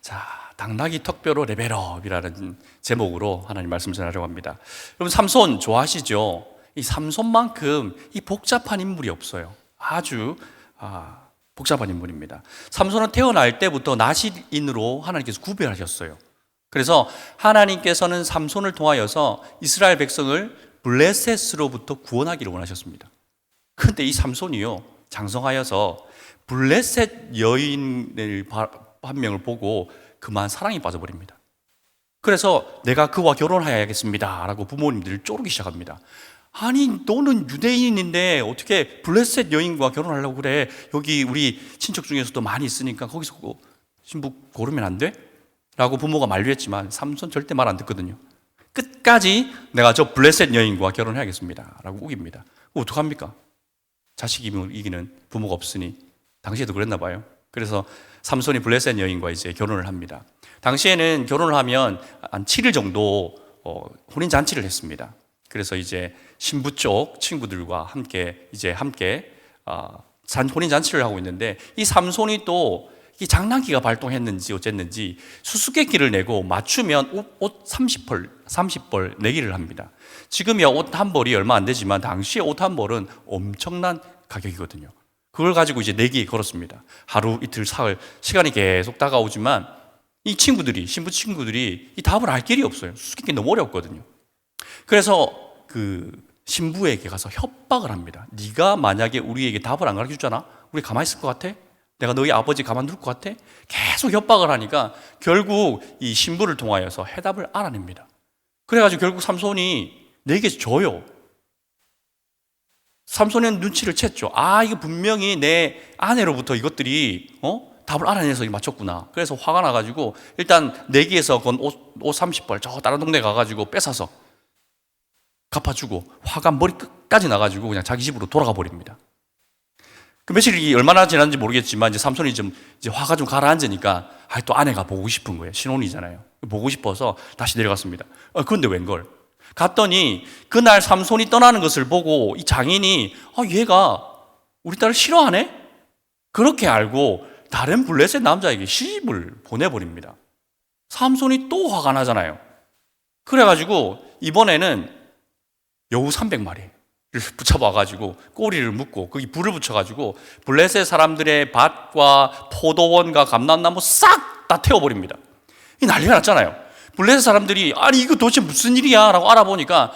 자, 당나귀 턱뼈로 레벨업이라는 제목으로 하나님 말씀 전하려고 합니다. 여러분, 삼손 좋아하시죠? 이 삼손만큼 이 복잡한 인물이 없어요. 아주 복잡한 인물입니다. 삼손은 태어날 때부터 나실인으로 하나님께서 구별하셨어요. 그래서 하나님께서는 삼손을 통하여서 이스라엘 백성을 블레셋으로부터 구원하기를 원하셨습니다. 그런데 이 삼손이요, 장성하여서 블레셋 여인을 한 명을 보고 그만 사랑에 빠져버립니다. 그래서 내가 그와 결혼해야겠습니다 라고 부모님들을 쪼르기 시작합니다. 아니, 너는 유대인인데 어떻게 블레셋 여인과 결혼하려고 그래? 여기 우리 친척 중에서도 많이 있으니까 거기서 신부 고르면 안 돼? 라고 부모가 만류했지만 삼손 절대 말 안 듣거든요. 끝까지 내가 저 블레셋 여인과 결혼해야겠습니다 라고 우깁니다. 어떡합니까? 자식이 이기는 부모가 없으니. 당시에도 그랬나 봐요. 그래서 삼손이 블레셋 여인과 이제 결혼을 합니다. 당시에는 결혼을 하면 한 7일 정도 혼인잔치를 했습니다. 그래서 이제 신부 쪽 친구들과 함께 혼인잔치를 하고 있는데, 이 삼손이 또 이 장난기가 발동했는지 어쨌는지 수수께끼를 내고 맞추면 옷 30벌 내기를 합니다. 지금이야 옷 한 벌이 얼마 안 되지만 당시에 옷 한 벌은 엄청난 가격이거든요. 그걸 가지고 이제 내기 걸었습니다. 하루 이틀 사흘 시간이 계속 다가오지만 이 친구들이, 신부 친구들이 이 답을 알 길이 없어요. 수수께끼 너무 어렵거든요. 그래서 그 신부에게 가서 협박을 합니다. 네가 만약에 우리에게 답을 안 가르쳐 주잖아? 우리 가만히 있을 것 같아? 내가 너희 아버지 가만둘 것 같아? 계속 협박을 하니까 결국 이 신부를 통하여서 해답을 알아냅니다. 그래가지고 결국 삼손이 내게 줘요. 삼손은 눈치를 챘죠. 이거 분명히 내 아내로부터 이것들이 답을 알아내서 맞췄구나. 그래서 화가 나가지고 일단 내기에서 건 옷 30벌 저 다른 동네 가가지고 뺏어서 갚아주고 화가 머리 끝까지 나가지고 그냥 자기 집으로 돌아가 버립니다. 그 며칠이 얼마나 지났는지 모르겠지만 이제 삼손이 이제 화가 좀 가라앉으니까 또 아내가 보고 싶은 거예요. 신혼이잖아요. 보고 싶어서 다시 내려갔습니다. 그런데 웬걸? 갔더니 그날 삼손이 떠나는 것을 보고 이 장인이 얘가 우리 딸을 싫어하네? 그렇게 알고 다른 블레셋 남자에게 시집을 보내버립니다. 삼손이 또 화가 나잖아요. 그래가지고 이번에는 여우 300마리를 붙잡아가지고 꼬리를 묶고 거기 불을 붙여가지고 블레셋 사람들의 밭과 포도원과 감람나무 싹 다 태워버립니다. 이 난리가 났잖아요. 블레셋 사람들이 이거 도대체 무슨 일이야? 라고 알아보니까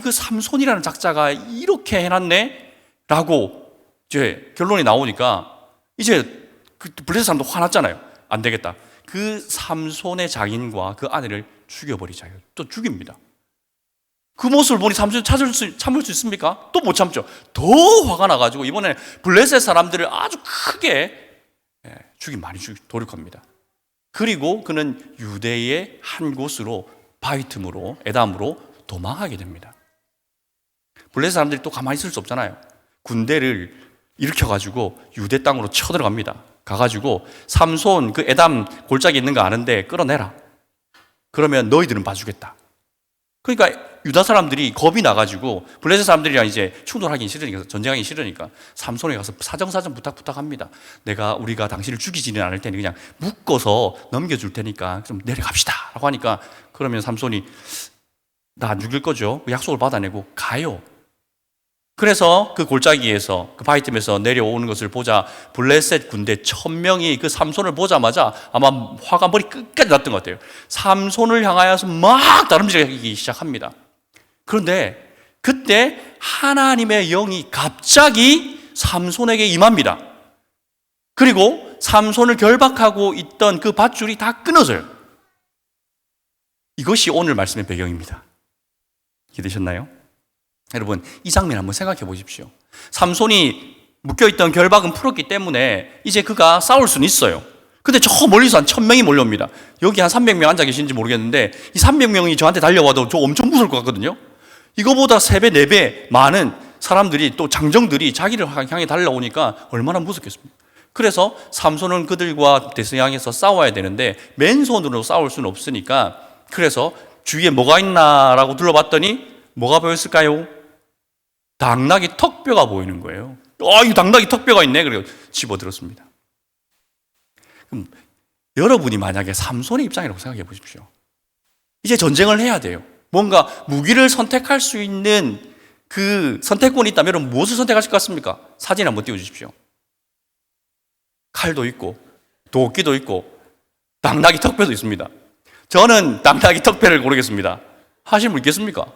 그 삼손이라는 작자가 이렇게 해놨네? 라고 이제 결론이 나오니까 이제 그 블레셋 사람도 화났잖아요. 안 되겠다. 그 삼손의 장인과 그 아내를 죽여버리자. 또 죽입니다. 그 모습을 보니 삼손이 참을 수 있습니까? 또 못 참죠. 더 화가 나가지고 이번에 블레셋 사람들을 아주 크게 많이 도륙합니다. 그리고 그는 유대의 한 곳으로 바위 틈으로 에담으로 도망하게 됩니다. 블레셋 사람들이 또 가만히 있을 수 없잖아요. 군대를 일으켜가지고 유대 땅으로 쳐들어갑니다. 가가지고 삼손 그 에담 골짜기 있는 거 아는데 끌어내라. 그러면 너희들은 봐주겠다. 그러니까 유다 사람들이 겁이 나가지고 블레셋 사람들이랑 이제 충돌하기 싫으니까, 전쟁하기 싫으니까 삼손에 가서 사정사정 부탁합니다. 우리가 당신을 죽이지는 않을 테니 그냥 묶어서 넘겨줄 테니까 좀 내려갑시다 라고 하니까, 그러면 삼손이 나 안 죽일 거죠? 약속을 받아내고 가요. 그래서 그 골짜기에서 그 바위 틈에서 내려오는 것을 보자 블레셋 군대 1000명이 그 삼손을 보자마자 아마 화가 머리 끝까지 났던 것 같아요. 삼손을 향하여서 막 다름질하기 시작합니다. 그런데 그때 하나님의 영이 갑자기 삼손에게 임합니다. 그리고 삼손을 결박하고 있던 그 밧줄이 다 끊어져요. 이것이 오늘 말씀의 배경입니다. 이해되셨나요? 여러분, 이 장면 한번 생각해 보십시오. 삼손이 묶여있던 결박은 풀었기 때문에 이제 그가 싸울 수는 있어요. 근데 저 멀리서 한 1000명이 몰려옵니다. 여기 한 300명 앉아 계신지 모르겠는데 이 300명이 저한테 달려와도 저 엄청 무서울 것 같거든요. 이거보다 3배, 4배 많은 사람들이, 또 장정들이 자기를 향해 달려오니까 얼마나 무섭겠습니까? 그래서 삼손은 그들과 대서양에서 싸워야 되는데 맨손으로 싸울 수는 없으니까, 그래서 주위에 뭐가 있나라고 둘러봤더니 뭐가 보였을까요? 당나귀 턱뼈가 보이는 거예요. 이 당나귀 턱뼈가 있네. 그래서 집어들었습니다. 그럼 여러분이 만약에 삼손의 입장이라고 생각해 보십시오. 이제 전쟁을 해야 돼요. 뭔가 무기를 선택할 수 있는 그 선택권이 있다면 여러분 무엇을 선택하실 것 같습니까? 사진 한번 띄워주십시오. 칼도 있고 도끼도 있고 당나귀 턱뼈도 있습니다. 저는 당나귀 턱뼈를 고르겠습니다. 하실 분 있겠습니까?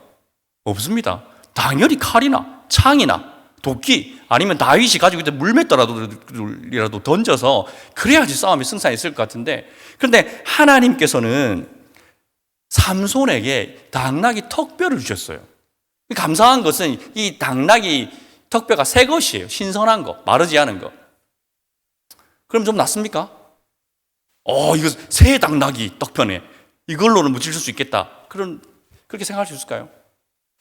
없습니다. 당연히 칼이나 창이나 도끼 아니면 다윗이 가지고 있던 물맷돌이라도 던져서 그래야지 싸움이 승산이 있을 것 같은데, 그런데 하나님께서는 삼손에게 당나귀 턱뼈를 주셨어요. 감사한 것은 이 당나귀 턱뼈가 새 것이에요. 신선한 거, 마르지 않은 거. 그럼 좀 낫습니까? 이거 새 당나귀 턱뼈네. 이걸로는 무찔 수 있겠다. 그렇게 생각할 수 있을까요?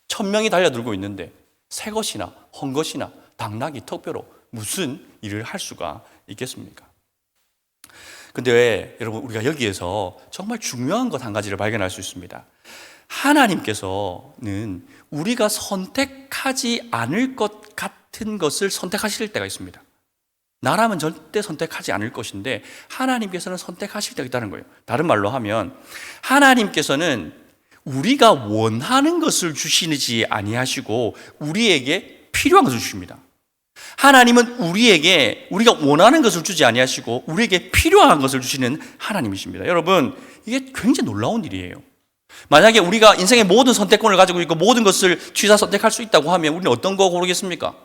1000명이 달려들고 있는데 새 것이나 헌 것이나 당나귀 턱뼈로 무슨 일을 할 수가 있겠습니까? 근데 왜 여러분 우리가 여기에서 정말 중요한 것 한 가지를 발견할 수 있습니다. 하나님께서는 우리가 선택하지 않을 것 같은 것을 선택하실 때가 있습니다. 나라면 절대 선택하지 않을 것인데 하나님께서는 선택하실 때가 있다는 거예요. 다른 말로 하면 하나님께서는 우리가 원하는 것을 주시지 아니하시고 우리에게 필요한 것을 주십니다. 하나님은 우리가 원하는 것을 주지 아니하시고 우리에게 필요한 것을 주시는 하나님이십니다. 여러분, 이게 굉장히 놀라운 일이에요. 만약에 우리가 인생의 모든 선택권을 가지고 있고 모든 것을 취사 선택할 수 있다고 하면 우리는 어떤 거 고르겠습니까?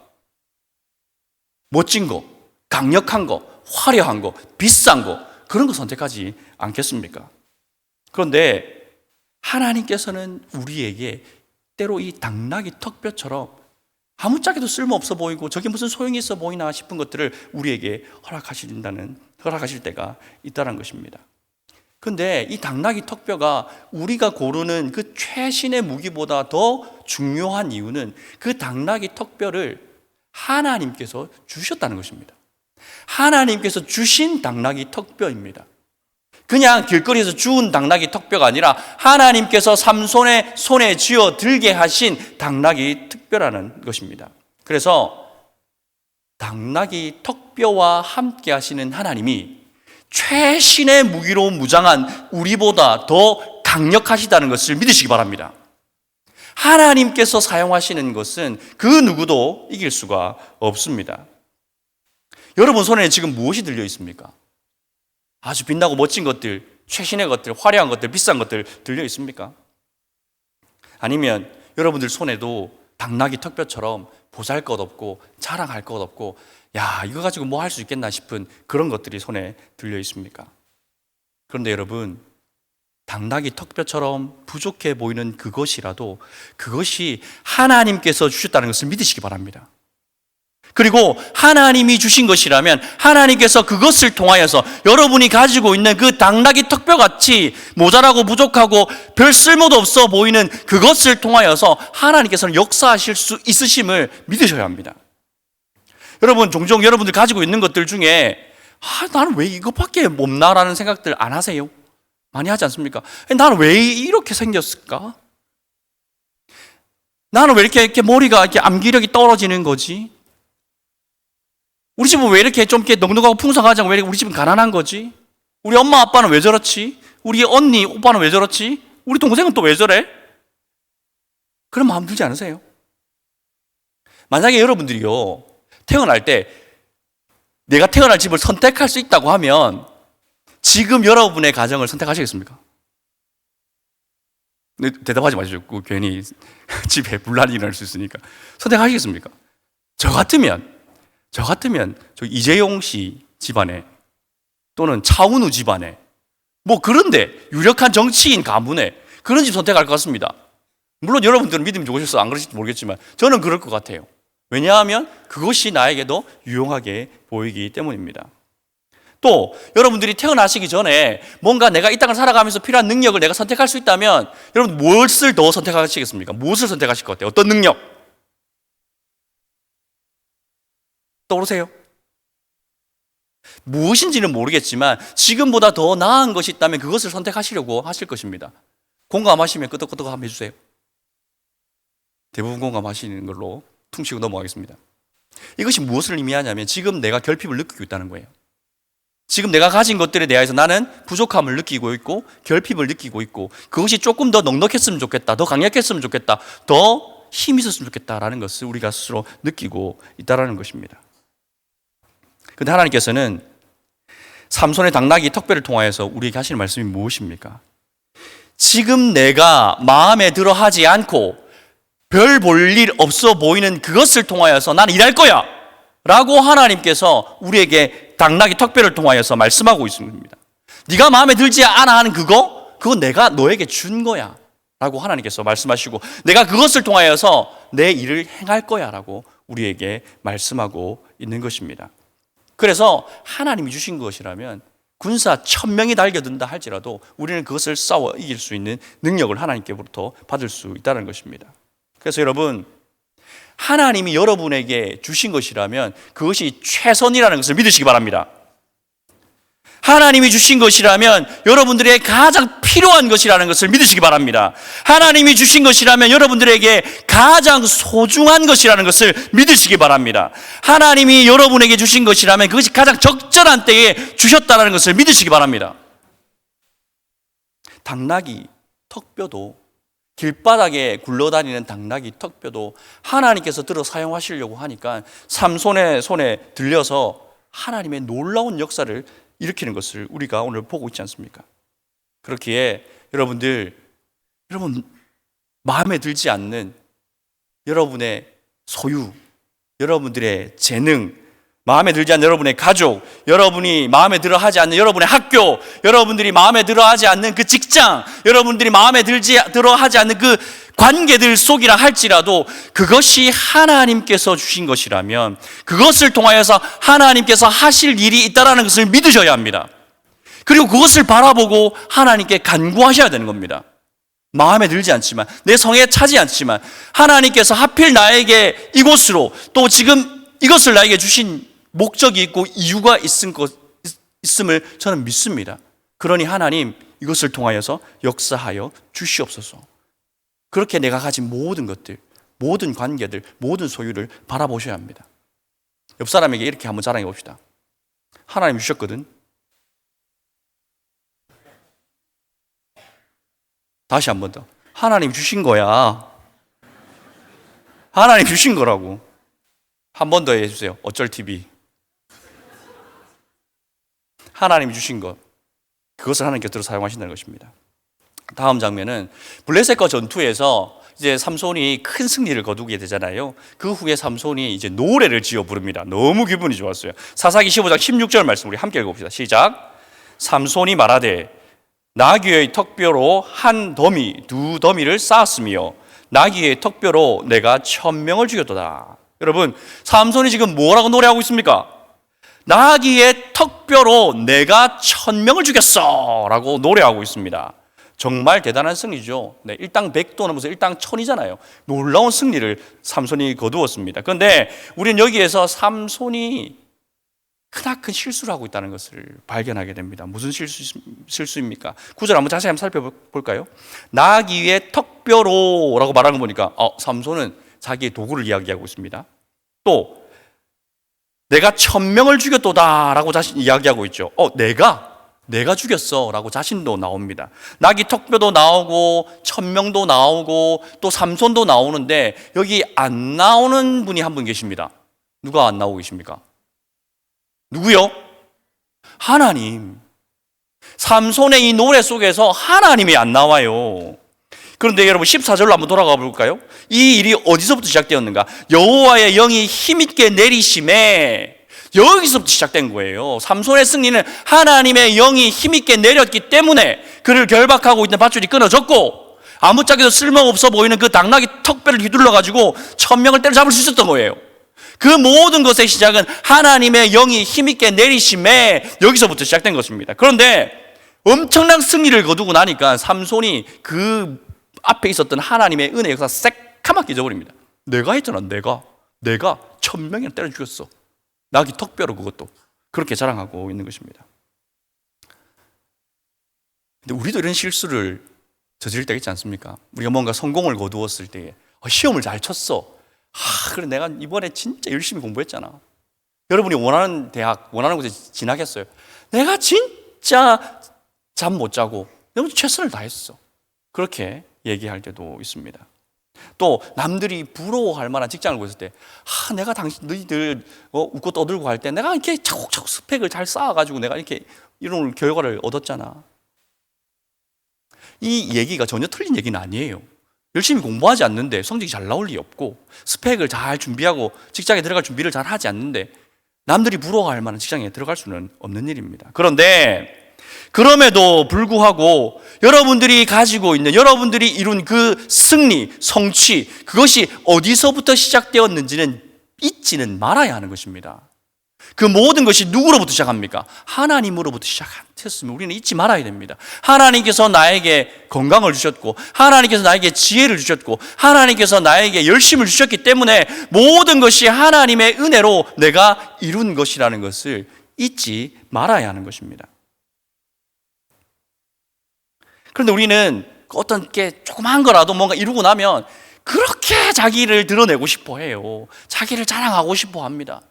멋진 거, 강력한 거, 화려한 거, 비싼 거, 그런 거 선택하지 않겠습니까? 그런데 하나님께서는 우리에게 때로 이 당나귀 턱뼈처럼 아무짝에도 쓸모없어 보이고 저게 무슨 소용이 있어 보이나 싶은 것들을 우리에게 허락하실 때가 있다는 것입니다. 그런데 이 당나귀 턱뼈가 우리가 고르는 그 최신의 무기보다 더 중요한 이유는 그 당나귀 턱뼈를 하나님께서 주셨다는 것입니다. 하나님께서 주신 당나귀 턱뼈입니다. 그냥 길거리에서 주운 당나귀 턱뼈가 아니라 하나님께서 삼손의 손에 쥐어 들게 하신 당나귀 턱뼈라는 것입니다. 그래서 당나귀 턱뼈와 함께 하시는 하나님이 최신의 무기로 무장한 우리보다 더 강력하시다는 것을 믿으시기 바랍니다. 하나님께서 사용하시는 것은 그 누구도 이길 수가 없습니다. 여러분 손에 지금 무엇이 들려 있습니까? 아주 빛나고 멋진 것들, 최신의 것들, 화려한 것들, 비싼 것들 들려 있습니까? 아니면 여러분들 손에도 당나귀 턱뼈처럼 보잘것없고 자랑할 것 없고 야, 이거 가지고 뭐 할 수 있겠나 싶은 그런 것들이 손에 들려 있습니까? 그런데 여러분, 당나귀 턱뼈처럼 부족해 보이는 그것이라도 그것이 하나님께서 주셨다는 것을 믿으시기 바랍니다. 그리고 하나님이 주신 것이라면 하나님께서 그것을 통하여서 여러분이 가지고 있는 그 당나귀 턱뼈같이 모자라고 부족하고 별 쓸모도 없어 보이는 그것을 통하여서 하나님께서는 역사하실 수 있으심을 믿으셔야 합니다. 여러분, 종종 여러분들 가지고 있는 것들 중에 나는 왜 이것밖에 없나라는 생각들 안 하세요? 많이 하지 않습니까? 나는 왜 이렇게 생겼을까? 나는 왜 이렇게 머리가 이렇게 암기력이 떨어지는 거지? 우리 집은 왜 이렇게 좀 이렇게 넉넉하고 풍성하지 않고 왜 우리 집은 가난한 거지? 우리 엄마 아빠는 왜 저렇지? 우리 언니 오빠는 왜 저렇지? 우리 동생은 또 왜 저래? 그런 마음 들지 않으세요? 만약에 여러분들이요 태어날 때 내가 태어날 집을 선택할 수 있다고 하면 지금 여러분의 가정을 선택하시겠습니까? 대답하지 마시죠. 괜히 집에 분란이 일어날 수 있으니까. 선택하시겠습니까? 저 같으면 저 이재용 씨 집안에 또는 차은우 집안에 뭐 그런데 유력한 정치인 가문에 그런 집 선택할 것 같습니다. 물론 여러분들은 믿음이 좋으셔서 안 그러실지 모르겠지만 저는 그럴 것 같아요. 왜냐하면 그것이 나에게도 유용하게 보이기 때문입니다. 또 여러분들이 태어나시기 전에 뭔가 내가 이 땅을 살아가면서 필요한 능력을 내가 선택할 수 있다면 여러분 무엇을 더 선택하시겠습니까? 무엇을 선택하실 것 같아요? 어떤 능력? 떠오르세요? 무엇인지는 모르겠지만 지금보다 더 나은 것이 있다면 그것을 선택하시려고 하실 것입니다. 공감하시면 끄덕끄덕 한번 해주세요. 대부분 공감하시는 걸로 퉁치고 넘어가겠습니다. 이것이 무엇을 의미하냐면 지금 내가 결핍을 느끼고 있다는 거예요. 지금 내가 가진 것들에 대해서 나는 부족함을 느끼고 있고 결핍을 느끼고 있고 그것이 조금 더 넉넉했으면 좋겠다, 더 강력했으면 좋겠다, 더 힘이 있었으면 좋겠다라는 것을 우리가 스스로 느끼고 있다는 것입니다. 그런데 하나님께서는 삼손의 당나귀 턱뼈를 통하여서 우리에게 하시는 말씀이 무엇입니까? 지금 내가 마음에 들어 하지 않고 별 볼 일 없어 보이는 그것을 통하여서 나는 일할 거야 라고 하나님께서 우리에게 당나귀 턱뼈를 통하여서 말씀하고 있습니다. 네가 마음에 들지 않아 하는 그거 내가 너에게 준 거야 라고 하나님께서 말씀하시고 내가 그것을 통하여서 내 일을 행할 거야 라고 우리에게 말씀하고 있는 것입니다. 그래서 하나님이 주신 것이라면 군사 1000명이 달겨든다 할지라도 우리는 그것을 싸워 이길 수 있는 능력을 하나님께로부터 받을 수 있다는 것입니다. 그래서 여러분, 하나님이 여러분에게 주신 것이라면 그것이 최선이라는 것을 믿으시기 바랍니다. 하나님이 주신 것이라면 여러분들에게 가장 필요한 것이라는 것을 믿으시기 바랍니다. 하나님이 주신 것이라면 여러분들에게 가장 소중한 것이라는 것을 믿으시기 바랍니다. 하나님이 여러분에게 주신 것이라면 그것이 가장 적절한 때에 주셨다는 것을 믿으시기 바랍니다. 당나귀 턱뼈도, 길바닥에 굴러다니는 당나귀 턱뼈도 하나님께서 들어 사용하시려고 하니까 삼손의 손에 들려서 하나님의 놀라운 역사를 일으키는 것을 우리가 오늘 보고 있지 않습니까? 그렇기에 여러분 마음에 들지 않는 여러분의 소유, 여러분들의 재능, 마음에 들지 않는 여러분의 가족, 여러분이 마음에 들어 하지 않는 여러분의 학교, 여러분들이 마음에 들어 하지 않는 그 직장, 여러분들이 마음에 들어 하지 않는 그 관계들 속이라 할지라도 그것이 하나님께서 주신 것이라면 그것을 통하여서 하나님께서 하실 일이 있다는 것을 믿으셔야 합니다. 그리고 그것을 바라보고 하나님께 간구하셔야 되는 겁니다. 마음에 들지 않지만, 내 성에 차지 않지만 하나님께서 하필 나에게 이곳으로 또 지금 이것을 나에게 주신 목적이 있고 이유가 있음을 저는 믿습니다. 그러니 하나님, 이것을 통하여서 역사하여 주시옵소서. 그렇게 내가 가진 모든 것들, 모든 관계들, 모든 소유를 바라보셔야 합니다. 옆 사람에게 이렇게 한번 자랑해 봅시다. 하나님 주셨거든. 다시 한 번 더. 하나님 주신 거야. 하나님 주신 거라고. 한 번 더 해주세요. 어쩔 TV. 하나님이 주신 것, 그것을 하나님께서 사용하신다는 것입니다. 다음 장면은 블레셋과 전투에서 이제 삼손이 큰 승리를 거두게 되잖아요. 그 후에 삼손이 이제 노래를 지어 부릅니다. 너무 기분이 좋았어요. 사사기 15장 16절 말씀 우리 함께 읽어봅시다. 시작. 삼손이 말하되 나귀의 턱뼈로 한 더미, 두 더미를 쌓았으며 나귀의 턱뼈로 내가 1000명을 죽였도다. 여러분, 삼손이 지금 뭐라고 노래하고 있습니까? 나귀의 턱뼈로 내가 1000명을 죽였어 라고 노래하고 있습니다. 정말 대단한 승리죠. 네, 일당 100도 넘어서 일당 1000이잖아요. 놀라운 승리를 삼손이 거두었습니다. 그런데 우리는 여기에서 삼손이 크나큰 실수를 하고 있다는 것을 발견하게 됩니다. 무슨 실수입니까? 9절 한번 자세히 한번 살펴볼까요? 나귀의 턱뼈로 라고 말하는 거 보니까 삼손은 자기의 도구를 이야기하고 있습니다. 또 내가 1000명을 죽였도다 라고 자신 이야기하고 있죠. 내가 죽였어 라고 자신도 나옵니다. 나귀 턱뼈도 나오고 1000명도 나오고 또 삼손도 나오는데 여기 안 나오는 분이 한 분 계십니다. 누가 안 나오고 계십니까? 누구요? 하나님. 삼손의 이 노래 속에서 하나님이 안 나와요. 그런데 여러분 14절로 한번 돌아가 볼까요? 이 일이 어디서부터 시작되었는가? 여호와의 영이 힘있게 내리심에, 여기서부터 시작된 거예요. 삼손의 승리는 하나님의 영이 힘있게 내렸기 때문에 그를 결박하고 있는 밧줄이 끊어졌고 아무짝에도 쓸모없어 보이는 그 당나귀 턱뼈를 휘둘러 가지고 1000명을 때려잡을 수 있었던 거예요. 그 모든 것의 시작은 하나님의 영이 힘있게 내리심에 여기서부터 시작된 것입니다. 그런데 엄청난 승리를 거두고 나니까 삼손이 그 앞에 있었던 하나님의 은혜 역사 새카맣게 잊어버립니다. 내가 했잖아. 내가 1000명이나 때려 죽였어. 나귀 턱뼈로, 그것도 그렇게 자랑하고 있는 것입니다. 근데 우리도 이런 실수를 저지를 때가 있지 않습니까? 우리가 뭔가 성공을 거두었을 때 시험을 잘 쳤어. 그래 내가 이번에 진짜 열심히 공부했잖아. 여러분이 원하는 대학, 원하는 곳에 진학했어요. 내가 진짜 잠 못 자고 너무 최선을 다했어. 그렇게 얘기할 때도 있습니다. 또 남들이 부러워할 만한 직장을 구했을 때, 내가 너희들 웃고 떠들고 할 때 내가 이렇게 차곡차곡 스펙을 잘 쌓아가지고 내가 이렇게 이런 결과를 얻었잖아. 이 얘기가 전혀 틀린 얘기는 아니에요. 열심히 공부하지 않는데 성적이 잘 나올 리 없고, 스펙을 잘 준비하고 직장에 들어갈 준비를 잘 하지 않는데 남들이 부러워할 만한 직장에 들어갈 수는 없는 일입니다. 그런데 그럼에도 불구하고 여러분들이 가지고 있는, 여러분들이 이룬 그 승리, 성취, 그것이 어디서부터 시작되었는지는 잊지는 말아야 하는 것입니다. 그 모든 것이 누구로부터 시작합니까? 하나님으로부터 시작했으면 우리는 잊지 말아야 됩니다. 하나님께서 나에게 건강을 주셨고, 하나님께서 나에게 지혜를 주셨고, 하나님께서 나에게 열심을 주셨기 때문에 모든 것이 하나님의 은혜로 내가 이룬 것이라는 것을 잊지 말아야 하는 것입니다. 그런데 우리는 어떤 게 조그만 거라도 뭔가 이루고 나면 그렇게 자기를 드러내고 싶어 해요. 자기를 자랑하고 싶어 합니다.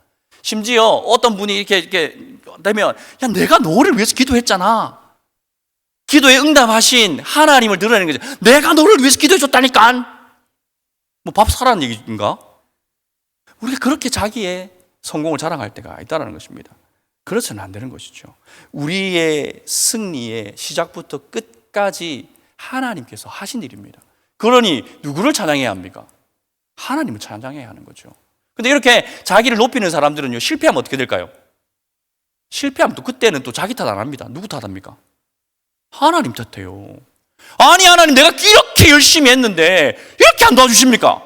심지어 어떤 분이 이렇게 되면, 야, 내가 너를 위해서 기도했잖아. 기도에 응답하신 하나님을 드러내는 거죠. 내가 너를 위해서 기도해 줬다니까. 뭐 밥 사라는 얘기인가? 우리가 그렇게 자기의 성공을 자랑할 때가 있다는 것입니다. 그렇서는 안 되는 것이죠. 우리의 승리의 시작부터 끝까지 하나님께서 하신 일입니다. 그러니 누구를 찬양해야 합니까? 하나님을 찬양해야 하는 거죠. 근데 이렇게 자기를 높이는 사람들은요, 실패하면 어떻게 될까요? 실패하면 또 그때는 또 자기 탓 안 합니다. 누구 탓합니까? 하나님 탓해요. 아니, 하나님, 내가 이렇게 열심히 했는데 이렇게 안 도와주십니까?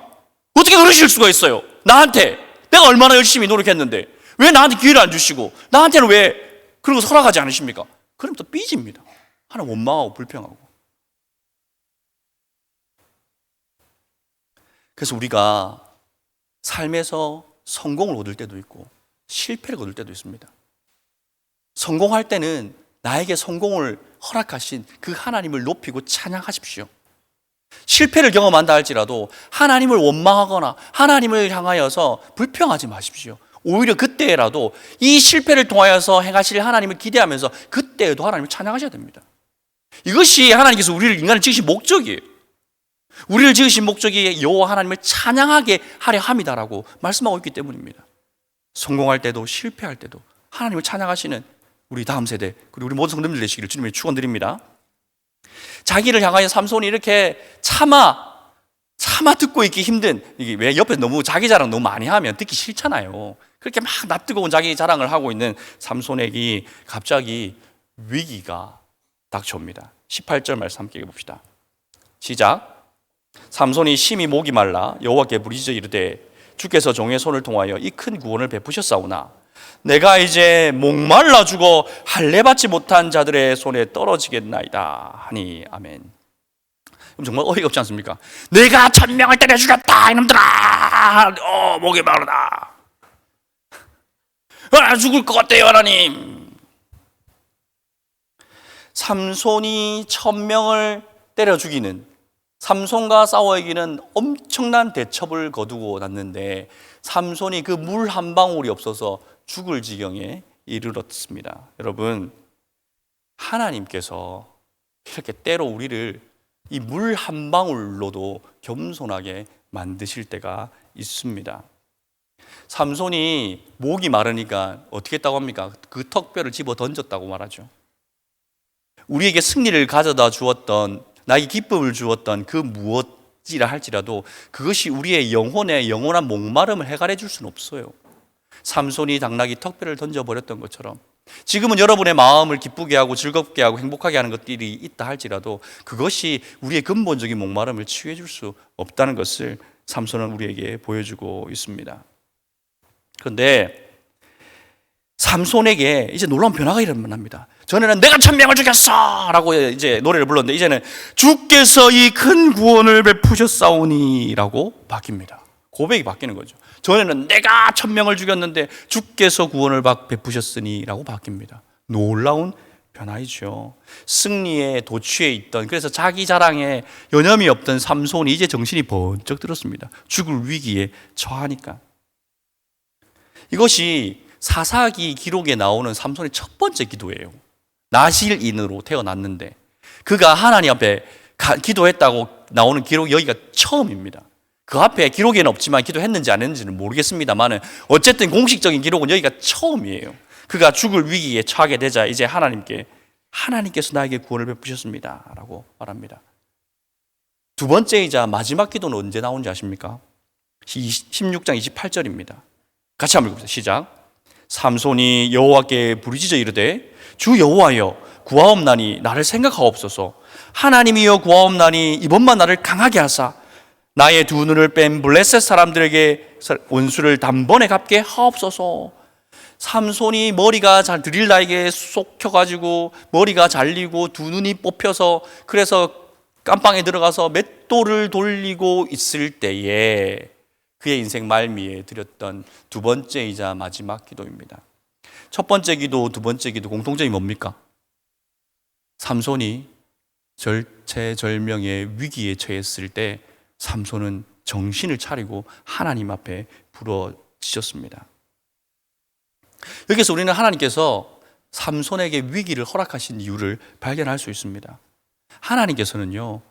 어떻게 그러실 수가 있어요? 나한테 내가 얼마나 열심히 노력했는데 왜 나한테 기회를 안 주시고 나한테는 왜 그런 거 허락하지 않으십니까? 그럼 또 삐집니다. 하나님 원망하고 불평하고. 그래서 우리가 삶에서 성공을 얻을 때도 있고 실패를 얻을 때도 있습니다. 성공할 때는 나에게 성공을 허락하신 그 하나님을 높이고 찬양하십시오. 실패를 경험한다 할지라도 하나님을 원망하거나 하나님을 향하여서 불평하지 마십시오. 오히려 그때라도 이 실패를 통하여서 행하실 하나님을 기대하면서 그때에도 하나님을 찬양하셔야 됩니다. 이것이 하나님께서 우리를, 인간을 지으신 목적이에요. 우리를 지으신 목적이 여호와 하나님을 찬양하게 하려 함이다라고 말씀하고 있기 때문입니다. 성공할 때도 실패할 때도 하나님을 찬양하시는 우리 다음 세대, 그리고 우리 모든 성도님들 되시기를 주님의 축원드립니다. 자기를 향하여 삼손이 이렇게 차마 듣고 있기 힘든, 이게 왜 옆에 너무 자기 자랑 너무 많이 하면 듣기 싫잖아요. 그렇게 막 납뜨거운 자기 자랑을 하고 있는 삼손에게 갑자기 위기가 닥쳐옵니다. 18절 말씀 함께 읽어봅시다. 시작. 삼손이 심히 목이 말라 여호와께 부르짖어 이르되 주께서 종의 손을 통하여 이 큰 구원을 베푸셨사오나 내가 이제 목말라 죽어 할례 받지 못한 자들의 손에 떨어지겠나이다 하니 아멘. 그럼 정말 어이가 없지 않습니까? 내가 1000명을 때려 죽였다 이놈들아. 목이 마르다. 죽을 것 같아요 하나님. 삼손이 1000명을 때려 죽이는, 삼손과 싸워 이기는 엄청난 대첩을 거두고 났는데 삼손이 그 물 한 방울이 없어서 죽을 지경에 이르렀습니다. 여러분, 하나님께서 이렇게 때로 우리를 이 물 한 방울로도 겸손하게 만드실 때가 있습니다. 삼손이 목이 마르니까 어떻게 했다고 합니까? 그 턱뼈를 집어 던졌다고 말하죠. 우리에게 승리를 가져다 주었던, 나에게 기쁨을 주었던 그 무엇이라 할지라도 그것이 우리의 영혼의 영원한 목마름을 해결해 줄 수는 없어요. 삼손이 당나귀 턱뼈를 던져버렸던 것처럼 지금은 여러분의 마음을 기쁘게 하고 즐겁게 하고 행복하게 하는 것들이 있다 할지라도 그것이 우리의 근본적인 목마름을 치유해 줄 수 없다는 것을 삼손은 우리에게 보여주고 있습니다. 그런데 삼손에게 이제 놀라운 변화가 일어납니다. 전에는 내가 1000명을 죽였어 라고 이제 노래를 불렀는데 이제는 주께서 이 큰 구원을 베푸셨사오니 라고 바뀝니다. 고백이 바뀌는 거죠. 전에는 내가 1000명을 죽였는데 주께서 구원을 베푸셨으니 라고 바뀝니다. 놀라운 변화이죠. 승리에 도취해 있던, 그래서 자기 자랑에 여념이 없던 삼손이 이제 정신이 번쩍 들었습니다. 죽을 위기에 처하니까. 이것이 사사기 기록에 나오는 삼손의 첫 번째 기도예요. 나실인으로 태어났는데 그가 하나님 앞에 기도했다고 나오는 기록이 여기가 처음입니다. 그 앞에 기록에는 없지만 기도했는지 안 했는지는 모르겠습니다만 어쨌든 공식적인 기록은 여기가 처음이에요. 그가 죽을 위기에 처하게 되자 이제 하나님께서 나에게 구원을 베푸셨습니다 라고 말합니다. 두 번째이자 마지막 기도는 언제 나오는지 아십니까? 16장 28절입니다. 같이 한번 읽어보세요. 시작. 삼손이 여호와께 부르짖어 이르되 주 여호와여 구하옵나니 나를 생각하옵소서. 하나님이여 구하옵나니 이번만 나를 강하게 하사 나의 두 눈을 뺀 블레셋 사람들에게 원수를 단번에 갚게 하옵소서. 삼손이 머리가 잘 드릴라에게 쏙혀가지고 머리가 잘리고 두 눈이 뽑혀서 그래서 깜빵에 들어가서 맷돌을 돌리고 있을 때에 그의 인생 말미에 드렸던 두 번째이자 마지막 기도입니다. 첫 번째 기도, 두 번째 기도 공통점이 뭡니까? 삼손이 절체절명의 위기에 처했을 때 삼손은 정신을 차리고 하나님 앞에 부르짖었습니다. 여기서 우리는 하나님께서 삼손에게 위기를 허락하신 이유를 발견할 수 있습니다. 하나님께서는요,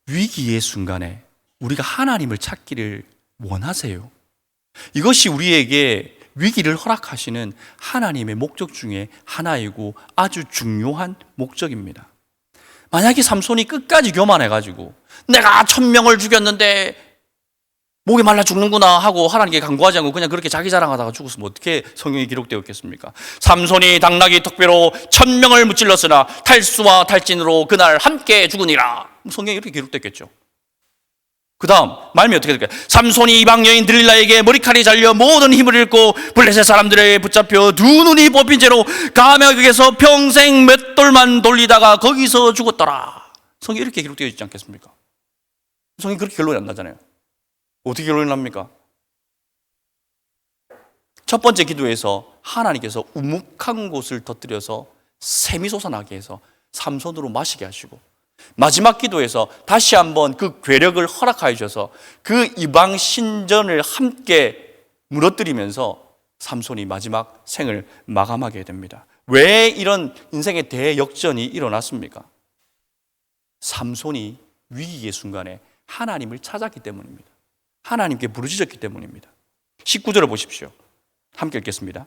위기의 순간에 우리가 하나님을 찾기를 원하세요. 이것이 우리에게 위기를 허락하시는 하나님의 목적 중에 하나이고 아주 중요한 목적입니다. 만약에 삼손이 끝까지 교만해가지고 내가 1000명을 죽였는데 목이 말라 죽는구나 하고 하나님께 간구하지 않고 그냥 그렇게 자기 자랑하다가 죽었으면 어떻게 성경에 기록되어 있겠습니까? 삼손이 당나귀 턱뼈로 1000명을 무찔렀으나 탈수와 탈진으로 그날 함께 죽으니라. 성경에 이렇게 기록됐겠죠. 그 다음 말씀이 어떻게 될까요? 삼손이 이방 여인 들릴라에게 머리칼이 잘려 모든 힘을 잃고 블레셋 사람들에게 붙잡혀 두 눈이 뽑힌 채로 감옥에서 평생 맷돌만 돌리다가 거기서 죽었더라. 성경에 이렇게 기록되어 있지 않겠습니까? 성경이 그렇게 결론이 안 나잖아요. 어떻게 결론이 납니까? 첫 번째 기도에서 하나님께서 우묵한 곳을 터뜨려서 샘이 솟아나게 해서 삼손으로 마시게 하시고, 마지막 기도에서 다시 한번 그 괴력을 허락하여 주셔서 그 이방 신전을 함께 무너뜨리면서 삼손이 마지막 생을 마감하게 됩니다. 왜 이런 인생의 대역전이 일어났습니까? 삼손이 위기의 순간에 하나님을 찾았기 때문입니다. 하나님께 부르짖었기 때문입니다. 19절을 보십시오. 함께 읽겠습니다.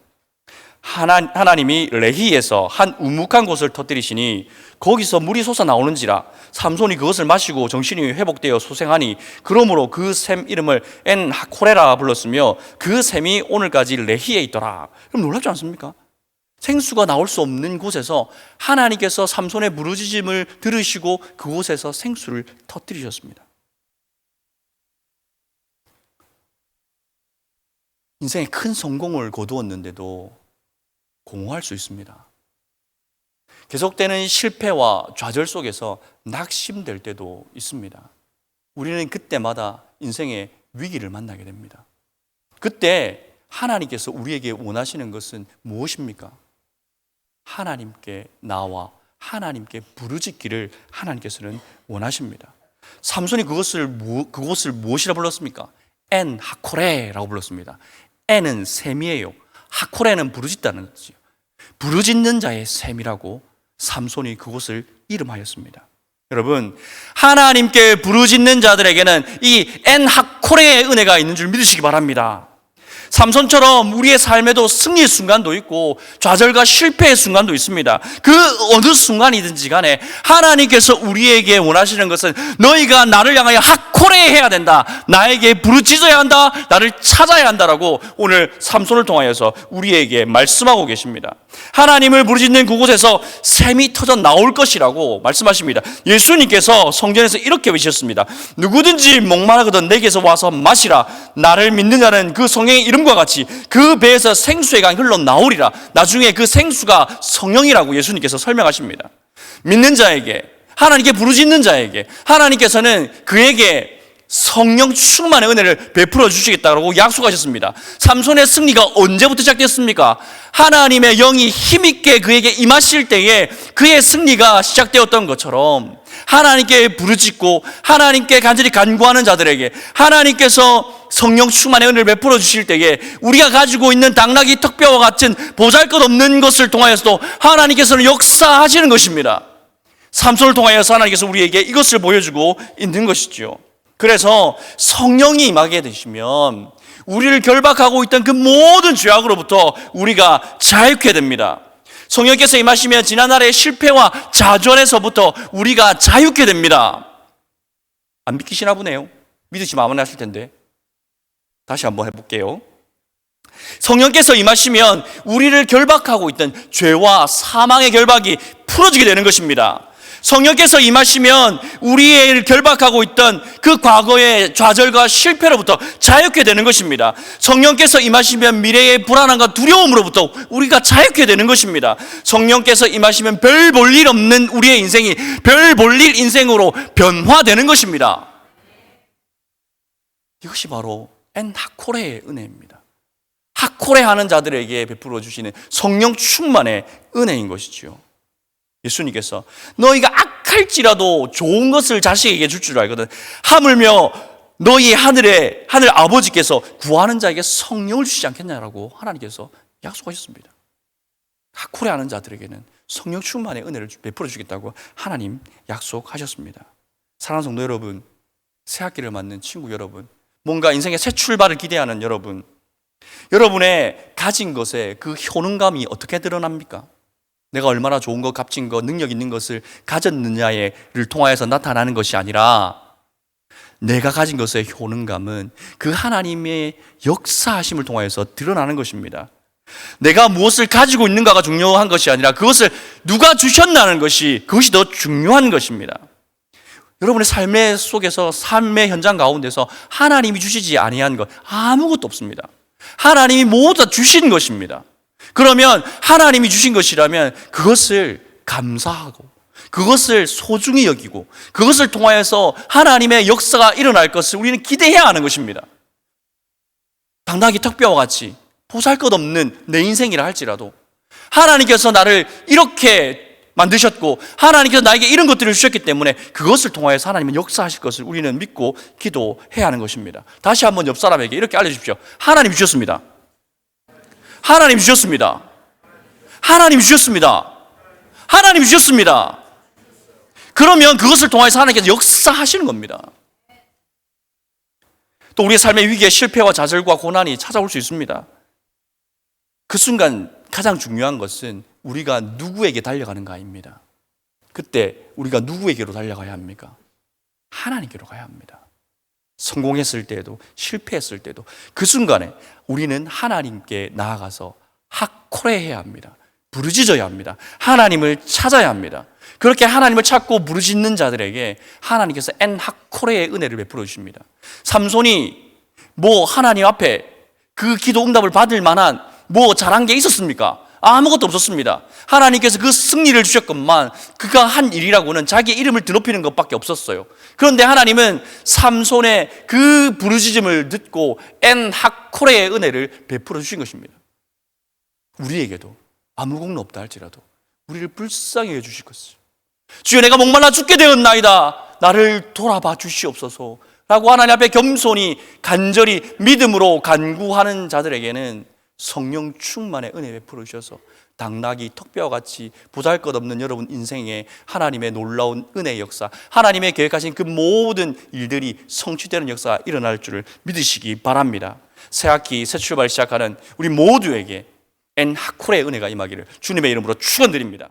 하나님이 레히에서 한 우묵한 곳을 터뜨리시니 거기서 물이 솟아나오는지라. 삼손이 그것을 마시고 정신이 회복되어 소생하니 그러므로 그 샘 이름을 엔하코레라 불렀으며 그 샘이 오늘까지 레히에 있더라. 그럼 놀랍지 않습니까? 생수가 나올 수 없는 곳에서 하나님께서 삼손의 부르짖음을 들으시고 그곳에서 생수를 터뜨리셨습니다. 인생에 큰 성공을 거두었는데도 공허할 수 있습니다. 계속되는 실패와 좌절 속에서 낙심될 때도 있습니다. 우리는 그때마다 인생의 위기를 만나게 됩니다. 그때 하나님께서 우리에게 원하시는 것은 무엇입니까? 하나님께 나와 하나님께 부르짖기를 하나님께서는 원하십니다. 삼손이 그곳을 무엇이라 불렀습니까? 엔하코레라고 불렀습니다. 엔은 샘이에요. 하코레는 부르짖다는 뜻이요. 부르짖는 자의 샘이라고 삼손이 그곳을 이름하였습니다. 여러분, 하나님께 부르짖는 자들에게는 이 엔하코레의 은혜가 있는 줄 믿으시기 바랍니다. 삼손처럼 우리의 삶에도 승리의 순간도 있고 좌절과 실패의 순간도 있습니다. 그 어느 순간이든지 간에 하나님께서 우리에게 원하시는 것은 너희가 나를 향하여 하코레 해야 된다, 나에게 부르짖어야 한다, 나를 찾아야 한다라고 오늘 삼손을 통하여서 우리에게 말씀하고 계십니다. 하나님을 부르짖는 그곳에서 샘이 터져 나올 것이라고 말씀하십니다. 예수님께서 성전에서 이렇게 외치셨습니다. 누구든지 목마르거든 내게서 와서 마시라. 나를 믿는 자는 그 성령의 이름과 같이 그 배에서 생수의 강이 흘러나오리라. 나중에 그 생수가 성령이라고 예수님께서 설명하십니다. 믿는 자에게, 하나님께 부르짖는 자에게 하나님께서는 그에게 성령 충만의 은혜를 베풀어 주시겠다고 약속하셨습니다. 삼손의 승리가 언제부터 시작됐습니까? 하나님의 영이 힘있게 그에게 임하실 때에 그의 승리가 시작되었던 것처럼 하나님께 부르짖고 하나님께 간절히 간구하는 자들에게 하나님께서 성령 충만의 은혜를 베풀어 주실 때에 우리가 가지고 있는 당나귀 턱뼈와 같은 보잘것없는 것을 통하여서도 하나님께서는 역사하시는 것입니다. 삼손을 통하여서 하나님께서 우리에게 이것을 보여주고 있는 것이죠. 그래서 성령이 임하게 되시면 우리를 결박하고 있던 그 모든 죄악으로부터 우리가 자유케 됩니다. 성령께서 임하시면 지난날의 실패와 좌절에서부터 우리가 자유케 됩니다. 안 믿기시나 보네요. 믿으시면 아무나 하실 텐데. 다시 한번 해볼게요. 성령께서 임하시면 우리를 결박하고 있던 죄와 사망의 결박이 풀어지게 되는 것입니다. 성령께서 임하시면 우리를 결박하고 있던 그 과거의 좌절과 실패로부터 자유케 되는 것입니다. 성령께서 임하시면 미래의 불안함과 두려움으로부터 우리가 자유케 되는 것입니다. 성령께서 임하시면 별 볼 일 없는 우리의 인생이 별 볼 일 인생으로 변화되는 것입니다. 이것이 바로 엔하코레의 은혜입니다. 하코레 하는 자들에게 베풀어 주시는 성령 충만의 은혜인 것이죠. 예수님께서 너희가 악할지라도 좋은 것을 자식에게 줄 줄 알거든 하물며 너희 하늘 아버지께서 구하는 자에게 성령을 주시지 않겠냐라고 하나님께서 약속하셨습니다. 하코레 하는 자들에게는 성령 충만의 은혜를 베풀어 주겠다고 하나님 약속하셨습니다. 사랑하는 성도 여러분, 새 학기를 맞는 친구 여러분, 뭔가 인생의 새 출발을 기대하는 여러분, 여러분의 가진 것에 그 효능감이 어떻게 드러납니까? 내가 얼마나 좋은 것, 값진 것, 능력 있는 것을 가졌느냐를 통하여서 나타나는 것이 아니라 내가 가진 것의 효능감은 그 하나님의 역사하심을 통하여서 드러나는 것입니다. 내가 무엇을 가지고 있는가가 중요한 것이 아니라 그것을 누가 주셨나는 것이 그것이 더 중요한 것입니다. 여러분의 삶의 속에서 삶의 현장 가운데서 하나님이 주시지 아니한 것 아무것도 없습니다. 하나님이 모두 다 주신 것입니다. 그러면 하나님이 주신 것이라면 그것을 감사하고 그것을 소중히 여기고 그것을 통하여서 하나님의 역사가 일어날 것을 우리는 기대해야 하는 것입니다. 당나귀 턱뼈와 같이 보잘것없는 내 인생이라 할지라도 하나님께서 나를 이렇게 만드셨고 하나님께서 나에게 이런 것들을 주셨기 때문에 그것을 통하여서 하나님은 역사하실 것을 우리는 믿고 기도해야 하는 것입니다. 다시 한번 옆 사람에게 이렇게 알려주십시오. 하나님 주셨습니다. 하나님 주셨습니다. 하나님 주셨습니다. 하나님 주셨습니다. 그러면 그것을 통해서 하나님께서 역사하시는 겁니다. 또 우리의 삶의 위기에 실패와 좌절과 고난이 찾아올 수 있습니다. 그 순간 가장 중요한 것은 우리가 누구에게 달려가는가입니다. 그때 우리가 누구에게로 달려가야 합니까? 하나님께로 가야 합니다. 성공했을 때도 실패했을 때도 그 순간에 우리는 하나님께 나아가서 하코레해야 합니다. 부르짖어야 합니다. 하나님을 찾아야 합니다. 그렇게 하나님을 찾고 부르짖는 자들에게 하나님께서 엔하코레의 은혜를 베풀어 주십니다. 삼손이 하나님 앞에 그 기도 응답을 받을 만한 잘한 게 있었습니까? 아무것도 없었습니다. 하나님께서 그 승리를 주셨건만 그가 한 일이라고는 자기 이름을 드높이는 것밖에 없었어요. 그런데 하나님은 삼손의 그 부르짖음을 듣고 엔하코레의 은혜를 베풀어 주신 것입니다. 우리에게도 아무 공로 없다 할지라도 우리를 불쌍히 여주실 것을, 주여 내가 목말라 죽게 되었나이다 나를 돌아봐 주시옵소서 라고 하나님 앞에 겸손히 간절히 믿음으로 간구하는 자들에게는 성령 충만의 은혜 베풀어 주셔서 당나귀 턱뼈와 같이 보잘것없는 여러분 인생에 하나님의 놀라운 은혜의 역사, 하나님의 계획하신 그 모든 일들이 성취되는 역사가 일어날 줄을 믿으시기 바랍니다. 새 학기 새 출발 시작하는 우리 모두에게 엔하코레의 은혜가 임하기를 주님의 이름으로 축원드립니다.